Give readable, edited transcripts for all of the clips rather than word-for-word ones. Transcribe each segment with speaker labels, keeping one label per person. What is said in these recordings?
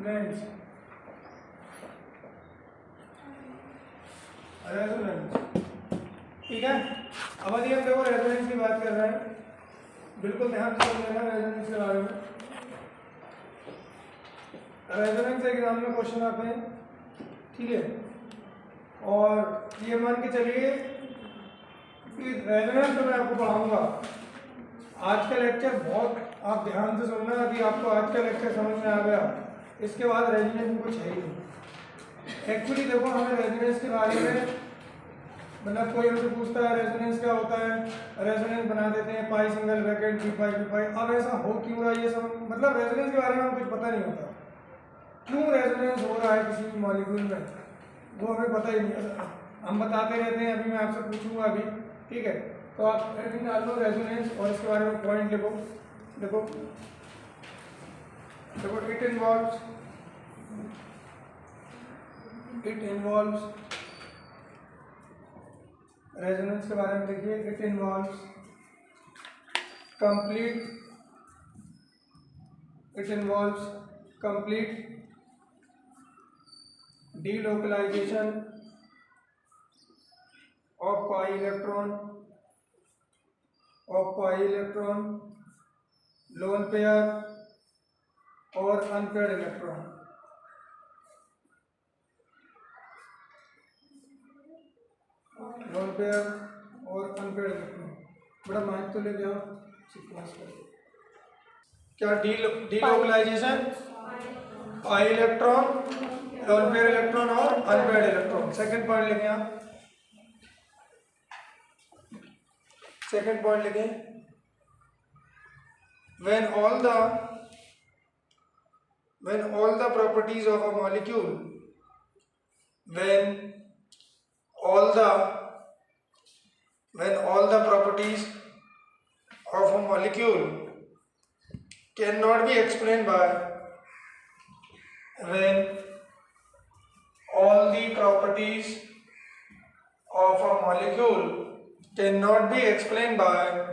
Speaker 1: Resonance ठीक है। अब यदि हम देखो रेजोनेंस की बात कर रहे हैं, बिल्कुल ध्यान से समझना रेजोनेंस के बारे में। रेजोनेंस एग्जाम में क्वेश्चन आते हैं, ठीक है। और ये मान के चलिए कि रेजोनेंस में मैं आपको पढ़ाऊंगा। आज का लेक्चर बहुत आप ध्यान से सुनना, यदि आपको आज का लेक्चर समझ में आ गया इसके बाद रेजोनेंस में कुछ है ही नहीं। एक्चुअली देखो हमें रेजोनेंस के बारे में मतलब कोई हमसे पूछता है रेजोनेंस क्या होता है, रेजोनेंस बना देते हैं पाई सिंगल ब्रैकेट पी पाई। अब ऐसा हो क्यों रहा है ये सब, मतलब रेजोनेंस के बारे में हमें कुछ पता नहीं होता, क्यों रेजोनेंस हो रहा है किसी भी मॉलिक्यूल में वो हमें पता ही नहीं। हम बताते रहते हैं, अभी मैं आपसे पूछूंगा अभी, ठीक है। तो आप हेडिंग डाल दो रेजोनेंस और इसके बारे में पॉइंट लिखो। देखो इट इन्वॉल्व्स रेजोनेंस के बारे में देखिए। It involves complete delocalization of pi electron lone pair और unpaired electron। lone pair और unpaired electron। बड़ा माइक तो ले जाओ सीक्वेंस कर। क्या delocalization pi electron lone pair electron और अनपेयर्ड इलेक्ट्रॉन। सेकंड पॉइंट लिखें आप, सेकंड पॉइंट लिखें when all the properties of a molecule when all the properties of a molecule cannot be explained by when all the properties of a molecule cannot be explained by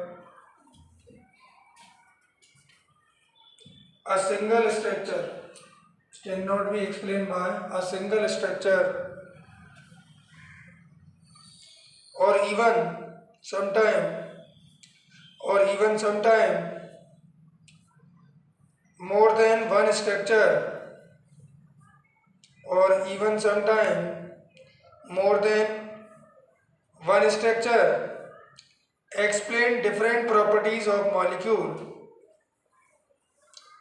Speaker 1: a single structure, or even sometime more than one structure, explain different properties of molecule,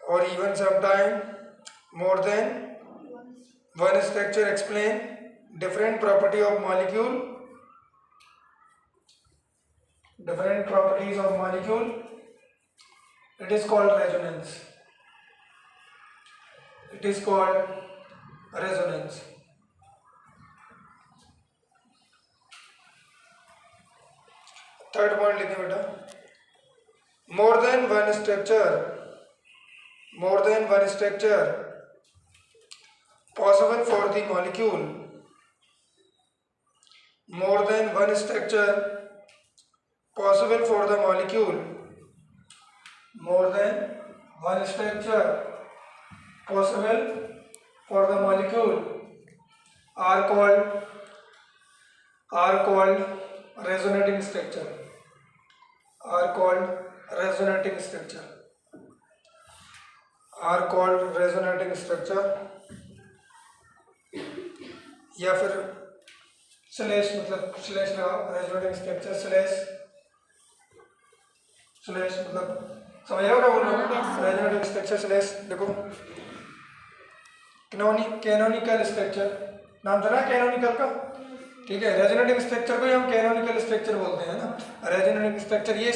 Speaker 1: or even sometime more than one structure explain different properties of molecule, it is called resonance. Third point लिखें बेटा, more than one structure possible for the molecule, more than one structure possible for the molecule are called resonating structure, या फिर slash मतलब slash लगाओ, resonating structure slash मतलब समझ रहे हो क्या बोल रहा हूँ। रेजोनेटिंग स्ट्रक्चर स्लैश देखो कैनोनिकल स्ट्रक्चर नाम था ना कैनोनिकल का, ठीक है। रेजोनेटिंग स्ट्रक्चर को ही हम कैनोनिकल स्ट्रक्चर बोलते हैं ना। रेजोनेटिंग स्ट्रक्चर ये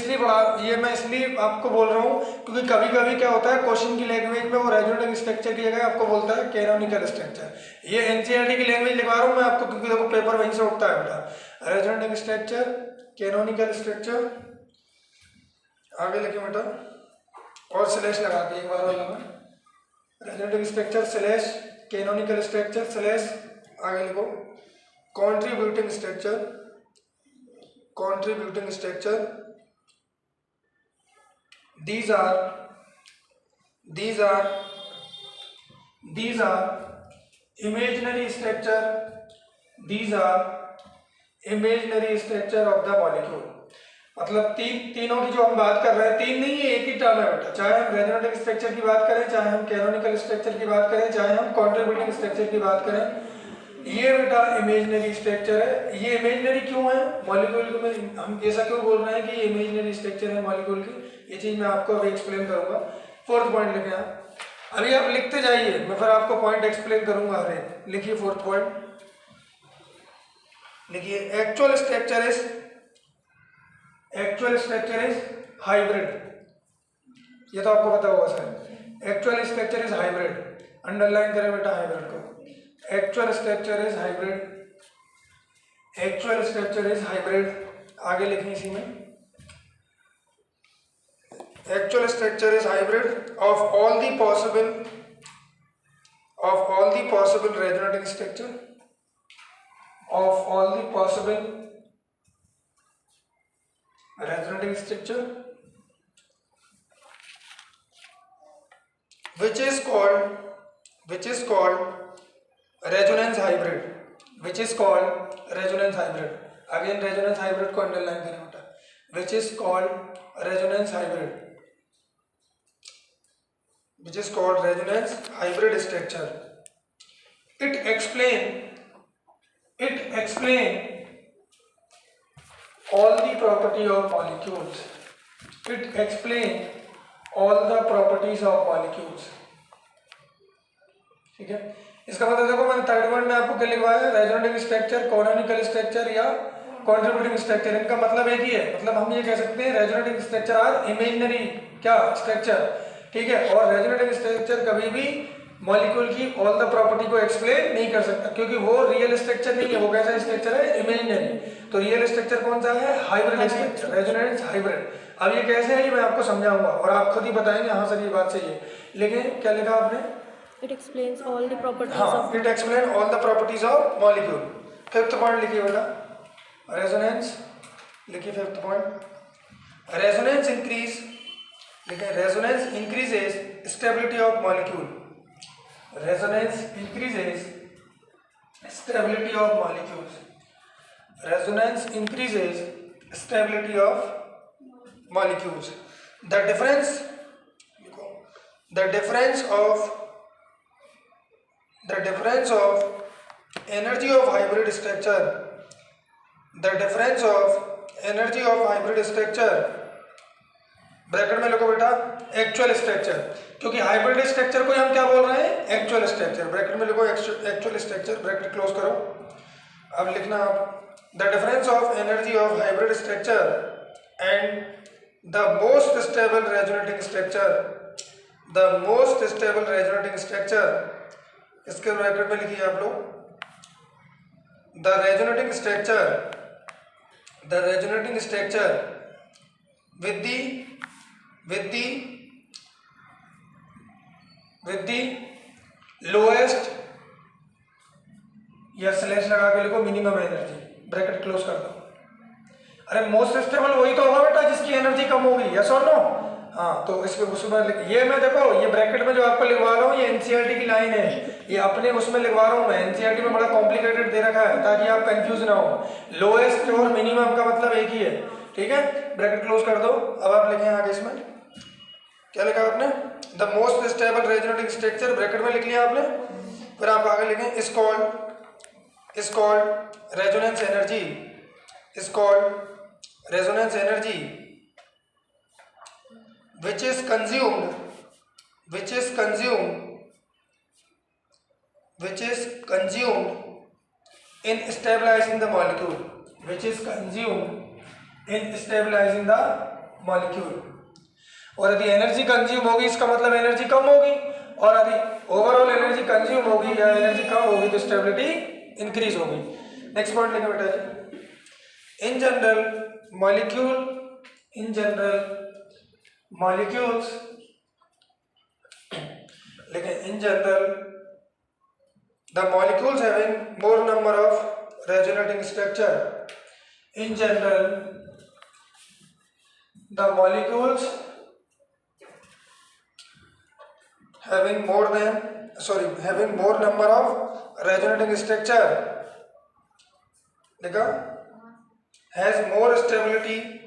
Speaker 1: मैं इसलिए आपको बोल रहा हूँ क्योंकि कभी कभी क्या होता है क्वेश्चन की लैंग्वेज में वो रेजोनेटिंग स्ट्रक्चर की जगह आपको बोलता है कैनोनिकल स्ट्रक्चर। ये एनसीईआरटी की लैंग्वेज लिखवा रहा हूँ मैं आपको क्योंकि देखो पेपर वहीं से उठता है बेटा। रेजोनेटिंग स्ट्रक्चर, कैनोनिकल स्ट्रक्चर, आगे लिखे बेटा और स्लैश लगा के एक बार और लगा। Resonating structure slash canonical structure slash आगे लिखो contributing structure, these are these are imaginary structure of the molecule। मतलब तीनों की जो हम बात कर रहे हैं, तीन नहीं है, एक ही टर्म है बेटा। चाहे हम रेजोनेटिव स्ट्रक्चर की बात करें, चाहे हम कैनोनिकल स्ट्रक्चर की बात करें, चाहे हम कंट्रीब्यूटिंग स्ट्रक्चर की बात करें, ये बेटा इमेजिनरी स्ट्रक्चर है। ये इमेजिनरी क्यों है मॉलिक्यूल में, हम ऐसा क्यों बोल रहे हैं कि ये इमेजिनरी स्ट्रक्चर है मॉलिक्यूल की, ये चीज मैं आपको अभी एक्सप्लेन करूंगा। फोर्थ पॉइंट लिखे आप, अभी आप लिखते जाइए, मैं फिर आपको पॉइंट एक्सप्लेन करूंगा। अरे लिखिए फोर्थ पॉइंट, लिखिए एक्चुअल स्ट्रक्चर इज हाइब्रिड। ये तो आपको पता होगा sir, actual structure is hybrid. Underline करें बेटा हाइब्रिड को। Actual structure is hybrid. आगे लिखें इसी में, actual structure is hybrid of all the possible resonating structure, of all the possible resonating structure, which is called resonance hybrid, again resonance hybrid को underline करें बेटा, which is called resonance hybrid structure। it explain all the property of molecules। it explain all the properties of molecules। ठीक है, इसका मतलब देखो मैंने third one में आपको क्या लिखवाया है, रेजोनेटिव स्ट्रक्चर, कैनोनिकल स्ट्रक्चर या कंट्रीब्यूटिंग स्ट्रक्चर, इनका मतलब एक ही है। मतलब हम ये कह सकते हैं रेजोनेटिव स्ट्रक्चर आर इमेजिनरी क्या स्ट्रक्चर, ठीक है। और रेजोनेटिव स्ट्रक्चर कभी भी मॉलिक्यूल की ऑल द प्रॉपर्टी को एक्सप्लेन नहीं कर सकता, क्योंकि वो रियल स्ट्रक्चर नहीं है, वो कैसा स्ट्रक्चर है, इमेजिनरी। तो रियल स्ट्रक्चर कौन सा है, हाइब्रिड स्ट्रक्चर, रेजोनेंस हाइब्रिड। अब ये कैसे है ये मैं आपको समझाऊंगा और आप खुद ही बताएंगे हाँ सर ये बात सही है। लेकिन क्या लिखा आपने,
Speaker 2: it explains all the properties
Speaker 1: of, it explain all the properties of molecule. Fifth point लिखिए बेटा, रेजोनेंस लिखिए फिफ्थ पॉइंट, रेजोनेंस इंक्रीज, लिखिए resonance increases stability of molecule. Resonance increases stability of molecules। Resonance increases stability of molecules। The difference of energy of hybrid structure, bracket में लिखो बेटा actual structure, क्योंकि hybrid structure को हम क्या बोल रहे हैं, एक्चुअल स्ट्रक्चर। ब्रैकेट में लिखो एक्चुअल स्ट्रक्चर, ब्रैकेट क्लोज करो। अब लिखना आप, the difference of energy of hybrid structure and the most stable resonating structure, इसके ब्रैकेट में लिखिए आप लोग, the resonating structure with the lowest, या स्लैश लगा के लिखो मिनिमम एनर्जी, ब्रैकेट क्लोज कर दो। अरे मोस्ट स्टेबल वही तो होगा बेटा जिसकी एनर्जी कम होगी, यस और नो। हाँ, तो इसके उसमें ये मैं देखो ये ब्रैकेट में जो आपको लिखवा रहा हूँ ये एनसीईआरटी की लाइन है, ये अपने उसमें लिखवा रहा हूँ मैं। एनसीईआरटी में बड़ा कॉम्प्लिकेटेड दे रखा है ताकि आप कंफ्यूज ना हो। लोएस्ट और मिनिमम का मतलब एक ही है, ठीक है। ब्रैकेट क्लोज कर दो। अब आप लिखें आगे, इसमें क्या लिखा आपने, the most stable resonating structure, bracket में लिख लिया आपने। फिर आप आगे लिखें is called resonance energy, which is consumed in stabilizing the molecule, और यदि एनर्जी कंज्यूम होगी इसका मतलब एनर्जी कम होगी, और यदि ओवरऑल एनर्जी कंज्यूम होगी या एनर्जी कम होगी तो स्टेबिलिटी इंक्रीज होगी। नेक्स्ट पॉइंट लिखो बेटा जी, इन जनरल molecules लेकिन in general the molecules having more number of resonating structure, in general the molecules having more than sorry, having more number of resonating structure, देखा, has more stability,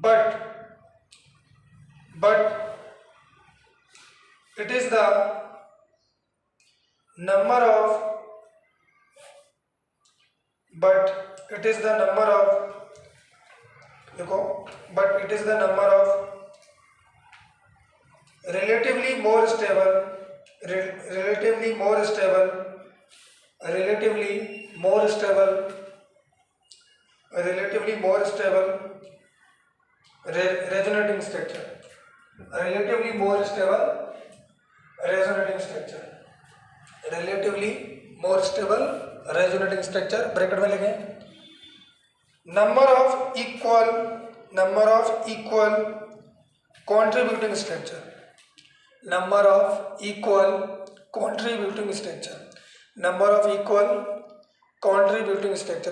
Speaker 1: but it is the number of relatively more stable resonating structure, relatively more stable resonating structure, bracket में लिखें, number of equal contributing structure,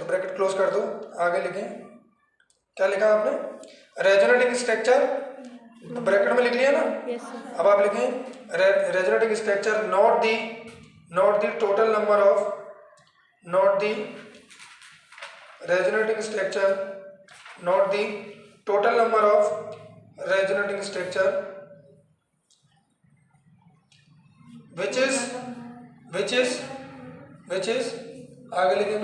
Speaker 1: bracket close कर दो, आगे लिखें, क्या लिखा आपने, रेजोनेटिंग स्ट्रक्चर, ब्रैकेट में लिख लिया ना।
Speaker 2: Yes, sir.
Speaker 1: अब आप लिखें resonating structure not the total number of resonating structure which is आगे लिखें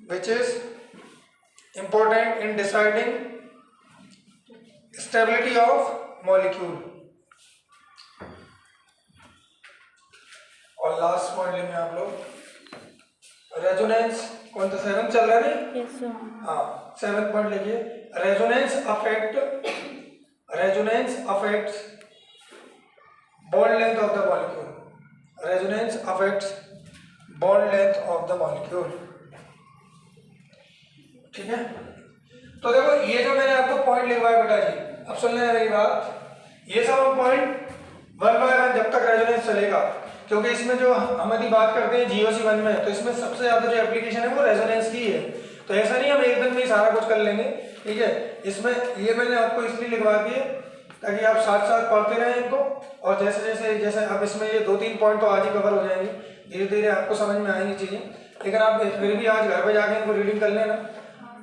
Speaker 1: which is important in deciding stability of molecule। और लास्ट पॉइंट लेंगे आप लोग, रेजोनेंस, कौन सा 7 चल रहा है नहीं?
Speaker 2: Yes, sir.
Speaker 1: हाँ, 7 पॉइंट लिखिए, resonance affects bond length of the molecule, ठीक है। तो देखो ये जो मैंने आपको पॉइंट लिखवाया बेटा जी, अब सुन लेना मेरी बात, ये सब पॉइंट 1 बाय 1 जब तक रेजोनेंस चलेगा, क्योंकि इसमें जो हम यदि बात करते हैं GOC 1 में, तो इसमें सबसे ज्यादा जो एप्लीकेशन है वो रेजोनेंस की है। तो ऐसा नहीं हम एक दिन में ही सारा कुछ कर लेंगे, ठीक है। इसमें ये मैंने आपको इसलिए लिखवा दिए ताकि आप साथ साथ पढ़ते रहें इनको, और जैसे अब इसमें ये 2-3 पॉइंट तो आज ही कवर हो जाएंगे, धीरे धीरे आपको समझ में आएंगी चीजें, लेकिन आप फिर भी आज घर पे जाके इनको रीडिंग कर लेना।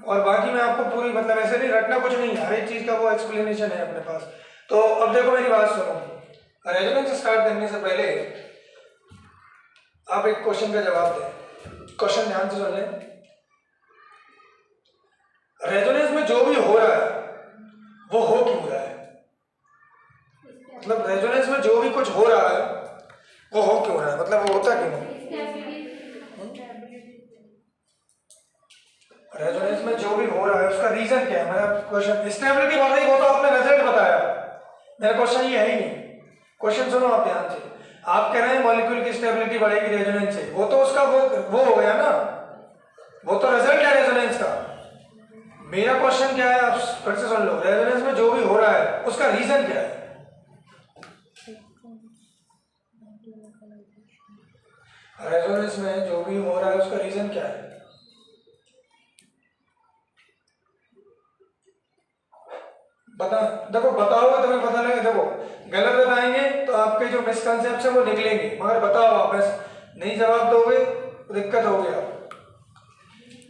Speaker 1: और बाकी मैं आपको पूरी, मतलब ऐसे नहीं रटना कुछ नहीं, हर एक चीज का वो एक्सप्लेनेशन है अपने पास। तो अब देखो मेरी बात सुनो, रेजोनेंस स्टार्ट करने से पहले आप एक क्वेश्चन का जवाब दें। क्वेश्चन ध्यान से सुन लें, रेजोनेंस में जो भी हो रहा है वो हो क्यों रहा है? मतलब रेजोनेंस में जो भी कुछ हो रहा है वो हो क्यों रहा है, मतलब वो होता क्यों है? रेजोनेंस में जो भी हो रहा है उसका रीजन क्या है? मेरा क्वेश्चन, स्टेबिलिटी बढ़ रही, वो तो आपने रिजल्ट बताया, मेरा क्वेश्चन ये है ही नहीं। क्वेश्चन सुनो आप ध्यान से, आप कह रहे हैं मॉलिक्यूल की स्टेबिलिटी बढ़ेगी रेजोनेंस से, वो तो उसका वो हो गया ना, वो तो रिजल्ट है रेजोनेंस का। मेरा क्वेश्चन क्या है, आप फिर से सुन लो, रेजोनेंस में जो भी हो रहा है उसका रीजन क्या है? रेजोनेंस में जो भी हो रहा है उसका रीजन क्या है? बता, देखो बताओगे तो मैं पता लगेगा। देखो गलत बताएंगे तो आपके जो मिसकंसेप्ट है वो निकलेंगे, मगर बताओ आप नहीं जवाब दोगे तो दिक्कत होगी।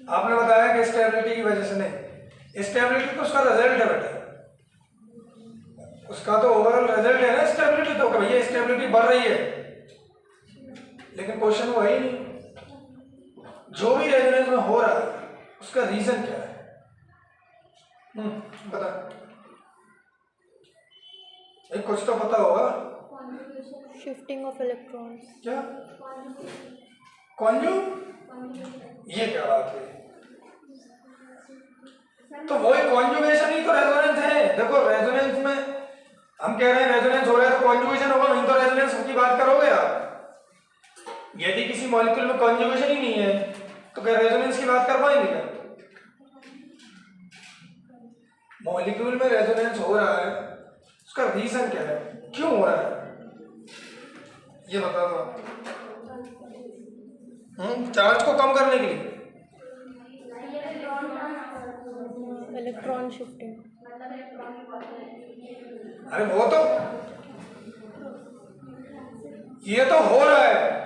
Speaker 1: आपने बताया कि स्टेबिलिटी की वजह से, नहीं, स्टेबिलिटी तो उसका रिजल्ट है बेटा, उसका तो ओवरऑल रिजल्ट है ना स्टेबिलिटी, तो भैया स्टेबिलिटी बढ़ रही है, लेकिन क्वेश्चन वो है ही नहीं, जो भी रेजोनेंस में हो रहा है उसका रीजन क्या है? बता, एक कुछ तो पता होगा।
Speaker 2: Shifting of electrons.
Speaker 1: क्या कॉन्जू, ये क्या बात है? तो वही कॉन्जुगेशन ही तो रेजोनेंस है। देखो रेजोनेंस में हम कह रहे हैं रेजोनेंस हो रहा है तो कॉन्जुगेशन होगा, नहीं तो रेजोनेंस की बात करोगे आप। यदि किसी मॉलिक्यूल में कॉन्जुगेशन ही नहीं है तो क्या रेजोनेंस की बात कर पाएंगे क्या? मॉलिक्यूल में रेजोनेंस हो रहा है, उसका रीजन क्या है, क्यों हो रहा है? ये बता दो आप। चार्ज को कम करने के लिए
Speaker 2: इलेक्ट्रॉन शिफ्टिंग।
Speaker 1: अरे वो तो ये तो हो रहा है।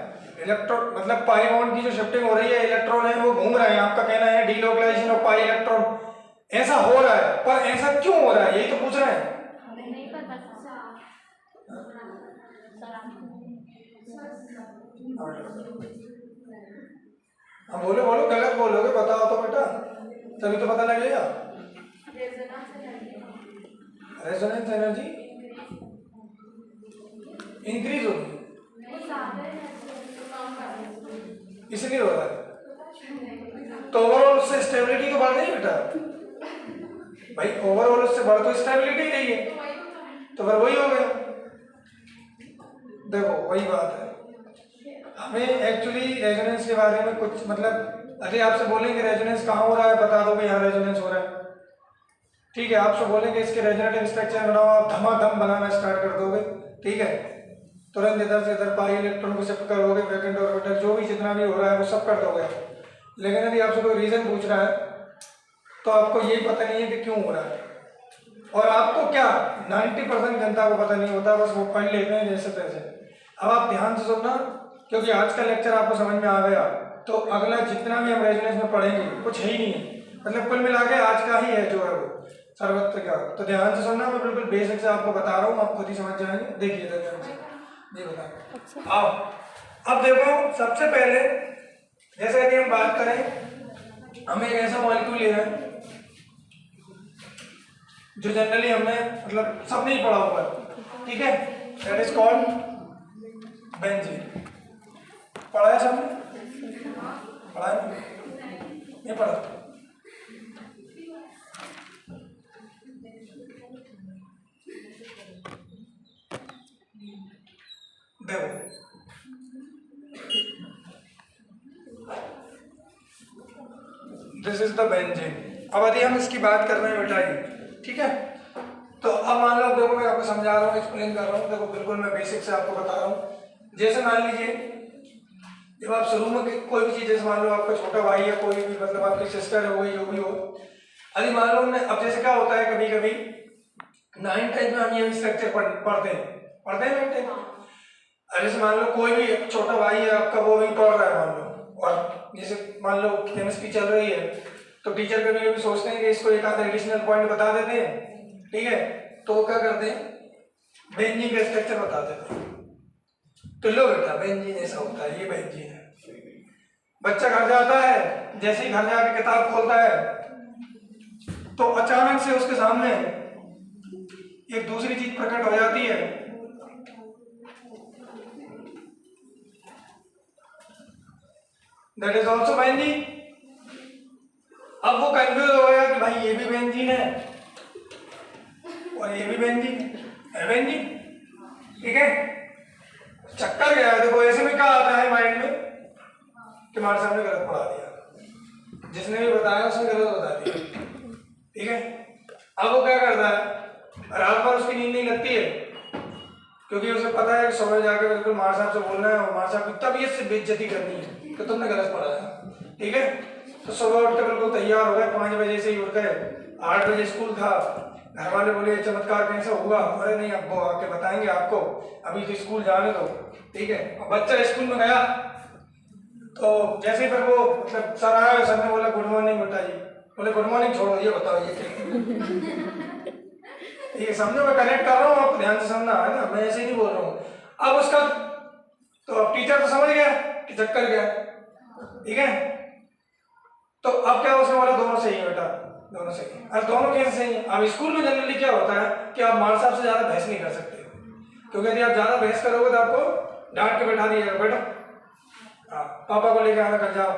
Speaker 1: इलेक्ट्रॉन मतलब पाई बॉन्ड की जो शिफ्टिंग हो रही है, इलेक्ट्रॉन है वो घूम रहे हैं। आपका कहना है डीलोकलाइजेशन ऑफ पाई इलेक्ट्रॉन, ऐसा हो रहा है, पर ऐसा क्यों हो रहा है यही तो पूछ रहे हैं। हाँ बोलो बोलो, गलत बोलोगे बताओ तो बेटा, तभी तो पता लगेगा। रेजोनेंस एनर्जी इंक्रीज होगी, इसलिए हो रहा है। तो ओवरऑल उससे स्टेबिलिटी तो बढ़ गई बेटा भाई, ओवरऑल उससे बढ़ तो स्टेबिलिटी रही है, तो फिर वही हो गया। देखो वही बात है, हमें एक्चुअली रेजोनेंस के बारे में कुछ मतलब अरे आपसे बोलेंगे रेजोनेंस कहाँ हो रहा है, बता दो भाई यहाँ रेजोनेंस हो रहा है, ठीक है। आपसे बोलेंगे इसके रेजोनेटिव स्ट्रक्चर बनाओ, आप धमाधम बनाना स्टार्ट कर दोगे, ठीक है। तुरंत इधर से इधर पाई इलेक्ट्रॉन को शिफ्ट करोगे, वैकेंट ऑर्बिटल जो भी जितना भी हो रहा है वो सब कर दोगे। लेकिन यदि आपसे कोई रीजन पूछ रहा है तो आपको यही पता नहीं है कि क्यों हो रहा है, और आपको क्या 90% जनता को पता नहीं होता, बस वो पढ़ लेते हैं जैसे तैसे। अब आप ध्यान से सुनना, क्योंकि आज का लेक्चर आपको समझ में आ गया तो अगला जितना भी हम रेजोनेंस में पढ़ेंगे कुछ है ही नहीं है, मतलब कुल मिला के आज का ही है जो है वो सर्वत्र का। तो ध्यान से सुनना, मैं बिल्कुल बेसिक से आपको बता रहा हूँ, आप खुद ही समझ जाएंगे। देखिए ध्यान से, जी बताओ। अब देखो सबसे पहले जैसे यदि हम बात करें, हमें एक ऐसा मॉलिक्यूल लेना है जो जनरली हमने मतलब सब नहीं पढ़ा हुआ है, ठीक है, दैट इज कॉल्ड बेंजीन। पढ़ा है सबने? पढ़ा है नहीं पढ़ा? देखो दिस इज द बेंजीन। अब यदि हम इसकी बात कर रहे हैं बेटा ये, ठीक है, तो अब मान लो देखो मैं आपको समझा रहा हूँ, एक्सप्लेन कर रहा हूँ, देखो बिल्कुल मैं बेसिक से आपको बता रहा हूँ। जैसे मान लीजिए जब आप शुरू में कोई भी चीज, जैसे मान लो आपका छोटा भाई है, कोई भी मतलब आपकी सिस्टर है, जो भी हो, अरे मान लो अब जैसे क्या होता है कभी कभी 9th 10th में हम ये स्ट्रक्चर पढ़ते हैं 9th 10th। अरे जैसे मान लो कोई भी छोटा भाई है आपका, वो भी पढ़ रहा है मान लो, और जैसे मान लो केमिस्ट्री चल रही है तो टीचर कभी कभी सोचते हैं कि इसको एक आध एडिशनल पॉइंट बता देते हैं, ठीक है, तो वो क्या करते हैं बेंजीन का स्ट्रक्चर बता देते हैं। तो लो बेटा बेंजीन ऐसा होता है, ये बेंजीन है। बच्चा घर जाता है, जैसे ही घर जाके किताब खोलता है तो अचानक से उसके सामने एक दूसरी चीज प्रकट हो जाती है, दैट इज ऑल्सो बेंजीन। अब वो कंफ्यूज हो गया कि भाई ये भी बेंजीन है और ये भी बेंजीन है बेंजीन, ठीक है। चक्कर गया। देखो ऐसे में क्या आता है माइंड में कि हमारे सामने गलत पढ़ा दिया, जिसने भी बताया उसने गलत बता दिया, ठीक है। अब वो क्या करता है, रात भर उसकी नींद नहीं लगती है, क्योंकि उसे पता है कि सुबह जाके बिल्कुल मार साहब से बोलना है और मार साहब की तबीयत से बेइज्जती करनी है कि तुमने गलत पढ़ाया, ठीक है। तो सुबह उठ के बिल्कुल तैयार हो गए, 5 बजे से ही उठ गए, 8 बजे स्कूल था। घर वाले बोले चमत्कार कैसे होगा, अरे नहीं अब वो आके बताएंगे आपको, अभी तो स्कूल जाने दो, ठीक है। अब बच्चा स्कूल में गया तो जैसे फिर वो मतलब सर आया, सर ने बोला गुड मॉर्निंग बेटा जी, बोले गुड मॉर्निंग छोड़ो, ये बताओ ये क्या, ये समझो मैं कनेक्ट कर रहा हूँ, आप ध्यान से समझना है ना, मैं ऐसे ही नहीं बोल रहा हूँ। अब उसका तो अब टीचर तो समझ गया कि चक्कर गया, ठीक है। तो अब क्या उसने बोला दोनों सही है बेटा, दोनों सही है। अब दोनों कैसे सही है? अब स्कूल में जनरली क्या होता है कि आप मार साहब से ज्यादा बहस नहीं कर सकते, क्योंकि यदि आप ज्यादा बहस करोगे तो आपको डांट के बैठा दिया जाएगा, बेटा हाँ पापा को लेकर आना कर जाओ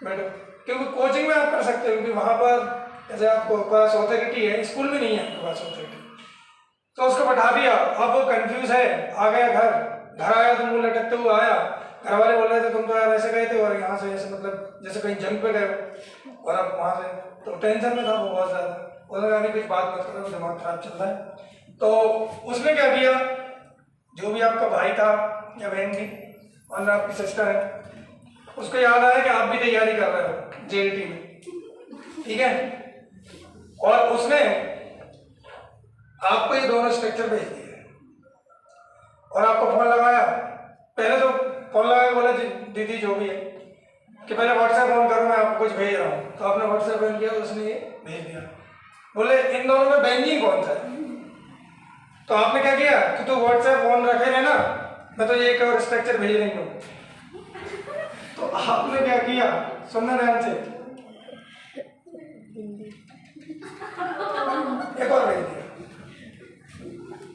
Speaker 1: बैठो, क्योंकि कोचिंग में आप कर सकते हो, क्योंकि वहां पर जैसे आपको पास ऑथोरिटी है, स्कूल में नहीं है आपके पास ऑथोरिटी, तो उसको बैठा दिया। अब वो कंफ्यूज है, आ गया घर आया तो मुंह लटकते हुए आया, घर वाले बोल रहे थे तुम तो यार ऐसे गए थे और यहाँ से ऐसे मतलब जैसे कहीं जंग पे गए और अब वहाँ से, तो टेंशन में था वो बहुत ज़्यादा, उन्होंने कुछ बात मत करो, दिमाग खराब चल रहा है। तो उसने क्या किया, जो भी आपका भाई था या बहन थी और आपकी सिस्टर है, उसको याद आया कि आप भी तैयारी कर रहे हो जेएलटी में, ठीक है, और उसने आपको ये दोनों स्ट्रक्चर भेज दिए और आपको फोन लगाया। पहले तो फोन लगाया, बोला दीदी जो भी है कि पहले व्हाट्सएप ऑन करो, मैं आपको कुछ भेज रहा हूँ। तो आपने व्हाट्सएप ऑन किया तो उसने ये भेज दिया। बोले इन दोनों में बैंकिंग कौन सा है? तो आपने क्या किया कि तू व्हाट्सएप ऑन रखे रहना, मैं तो ये एक और स्ट्रक्चर भेज रही हूँ। तो आपने क्या किया, सुनना ध्यान से, एक और भेज दिया।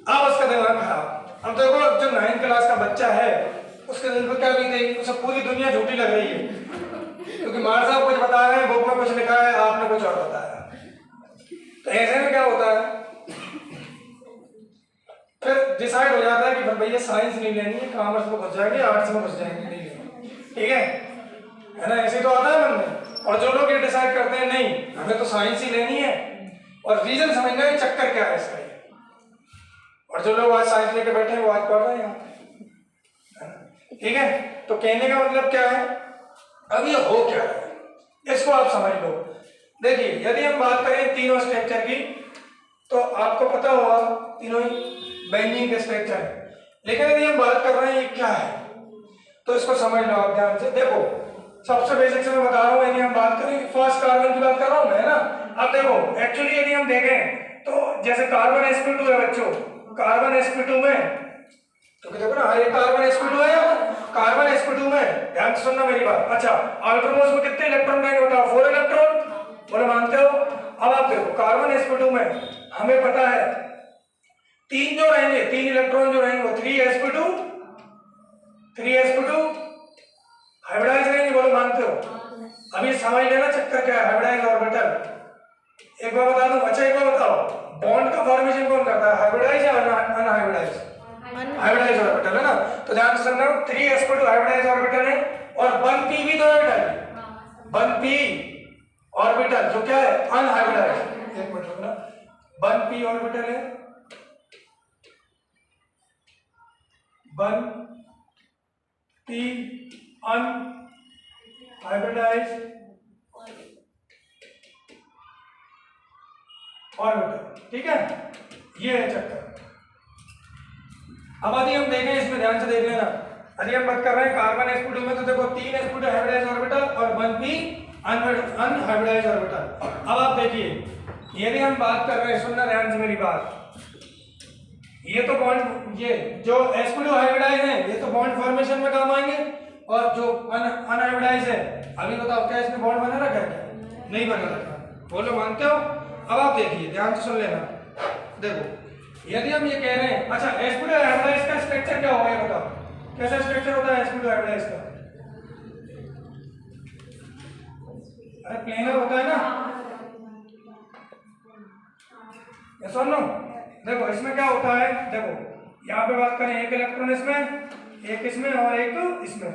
Speaker 1: अब उसका दिमाग खराब। अब देखो जो 9th क्लास का बच्चा है उसके दिल पर क्या बीतेगी, उसे पूरी दुनिया झूठी लग रही है, क्योंकि मार साहब कुछ बता रहे हैं, बुक में कुछ लिखा है, आपने कुछ और बताया। तो ऐसे में क्या होता है, फिर डिसाइड हो जाता है कि भैया साइंस नहीं लेनी है, कॉमर्स में घुस जाएंगे, आर्ट्स में घुस जाएंगे, नहीं लेनी, ठीक है ना, ऐसे तो आता है मन में। और जो लोग ये डिसाइड करते हैं नहीं हमें तो साइंस ही लेनी है, और रीजन समझना है चक्कर क्या है इसका, और जो लोग आज साइंस लेके बैठे हैं वो आज पढ़ रहे हैं, ठीक है। तो कहने का मतलब क्या है, अब ये हो क्या है इसको आप समझ लो। देखिए यदि हम बात करें तीनों स्ट्रक्चर की तो आपको पता होगा तीनों ही बैंकिंग के स्ट्रक्चर है, लेकिन यदि हम बात कर रहे हैं ये क्या है तो इसको समझ लो आप ध्यान से। देखो सबसे बेसिक से मैं बता रहा हूँ, यदि हम बात करें फर्स्ट कार्बन की बात कर रहा हूँ मैं, है ना। अब देखो एक्चुअली यदि हम देखें तो जैसे कार्बन sp2 है बच्चों, कार्बन sp2 में तो देखो ना ये कार्बन sp2 है, कार्बन sp2 में ध्यान से सुनना मेरी बात। अच्छा अल्ट्रोमोस में कितने इलेक्ट्रॉन रहेंगे बताओ, 4 इलेक्ट्रॉन, बोले मानते हो। अब आप देखो कार्बन sp2 में हमें पता है 3 जो रहेंगे, 3 इलेक्ट्रॉन जो रहेंगे वो 3sp2 हाइब्रिडाइज रहेंगे, बोले मानते हो। अभी समझ लेना चक्कर क्या है हाइब्रिडाइज ऑर्बिटल, एक बार बता दूं। अच्छा एक बार बताओ बॉन्ड का फॉर्मेशन कौन करता है, हाइब्रिडाइज या अनहाइब्रिडाइज? हाइब्रिडाइज ऑर्बिटल है ना। तो ध्यान से सुनना 3sp2 हाइब्रिडाइज ऑर्बिटल है और 1p भी तो ऑर्बिटल, 1p ऑर्बिटल जो क्या है अनहाइब्रिडाइज। एक मिनट रुकना, 1p ऑर्बिटल है, 1p अनहाइब्रिडाइज ऑर्बिटल, ठीक है, ये है चक्कर। अब यदि हम देखें इसमें ध्यान से देख लेना, यदि हम बात कर रहे हैं कार्बन sp2 में तो देखो 3sp2 हाइब्रिडाइज ऑर्बिटल और 1p अनहाइब्रिडाइज ऑर्बिटल। अब आप देखिए यदि हम बात कर रहे हैं, सुनना ध्यान से मेरी बात, ये तो बॉन्ड, ये जो sp2 हाइब्रिडाइज है ये तो बॉन्ड फॉर्मेशन में काम आएंगे, और जो अनहाइब्रिडाइज है अभी बताओ क्या इसमें बॉन्ड बना रखा है, नहीं बना रखा, बोलो मानते हो। अब आप देखिए ध्यान से सुन लेना, देखो यदि हम ये कह रहे हैं, अच्छा sp2 हाइब्रिडाइज का स्ट्रक्चर क्या होगा बताओ, कैसा स्ट्रक्चर होता है sp2 हाइब्रिडाइज का? अरे प्लेनर होता है ना, ये सुन लो। देखो इसमें क्या होता है, देखो यहाँ पे बात करें एक इलेक्ट्रॉन इसमें, एक इसमें और एक इसमें,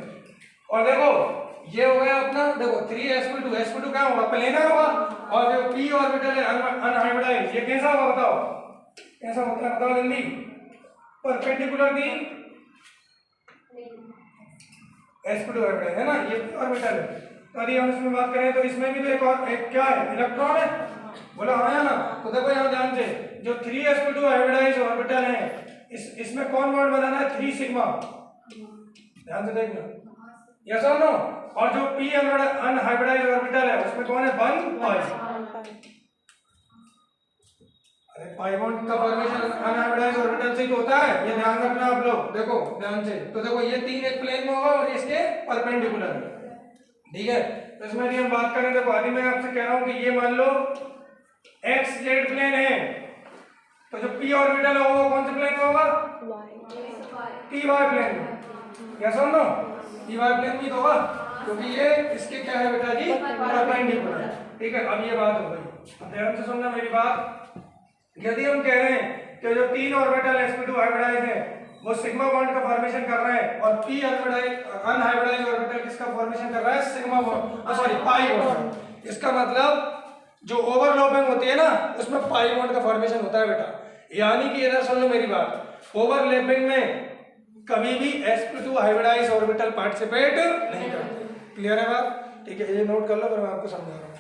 Speaker 1: और देखो ये हो गया अपना, देखो 3sp2 क्या होगा, प्लेनर होगा, और जो p ऑर्बिटल है अनहाइब्रिडाइज ये कैसा होगा बताओ, कैसा होता है बताओ जल्दी, परपेंडिकुलर दी sp2 हाइब्रिडाइज है ना, ये ऑर्बिटल है। तो यदि हम इसमें बात करें तो इसमें भी तो एक और एक क्या है, इलेक्ट्रॉन है, बोला हाँ ना। तो देखो यहाँ ध्यान से जो 3sp2 हाइब्रिडाइज ऑर्बिटल है इसमें कौन बॉन्ड बनाना है, 3 सिग्मा, ध्यान से देखना, यस और नो। और जो p अनहाइब्रिडाइज ऑर्बिटल है उसमें कौन है, 1 पाई। अरे पाई बॉन्ड का फॉर्मेशन अनहाइब्रिडाइज ऑर्बिटल से ही होता है, ये ध्यान रखना आप लोग, देखो ध्यान से। तो देखो ये 3 एक प्लेन में होगा और इसके परपेंडिकुलर, ठीक है। तो इसमें यदि हम बात करें, देखो अभी मैं आपसे कह रहा हूं कि ये मान लो xz प्लेन है, तो जो p ऑर्बिटल है वो कौन से प्लेन में होगा, py प्लेन में, यस और नो, py प्लेन में तो होगा, क्योंकि ये इसके क्या है बेटा जी, परपेंडिकुलर, ठीक है। अब ये बात हो गई, ध्यान से सुनना मेरी बात। यदि हम कह रहे हैं कि जो 3 ऑर्बिटल sp2 हाइब्रिडाइज है वो सिग्मा बॉन्ड का फॉर्मेशन कर रहे हैं, और p अनहाइब्रिडाइज ऑर्बिटल किसका फॉर्मेशन कर रहा है, sigma bond, sorry pi bond. इसका मतलब जो ओवरलैपिंग होती है ना उसमें पाई बॉन्ड का फॉर्मेशन होता है बेटा। यानी कि इधर सुन लो मेरी बात, ओवरलैपिंग में कभी भी sp2 हाइब्रिडाइज ऑर्बिटल पार्टिसिपेट नहीं करते। क्लियर है बात? ठीक है, ये नोट कर लो, फिर मैं आपको समझा रहा हूँ।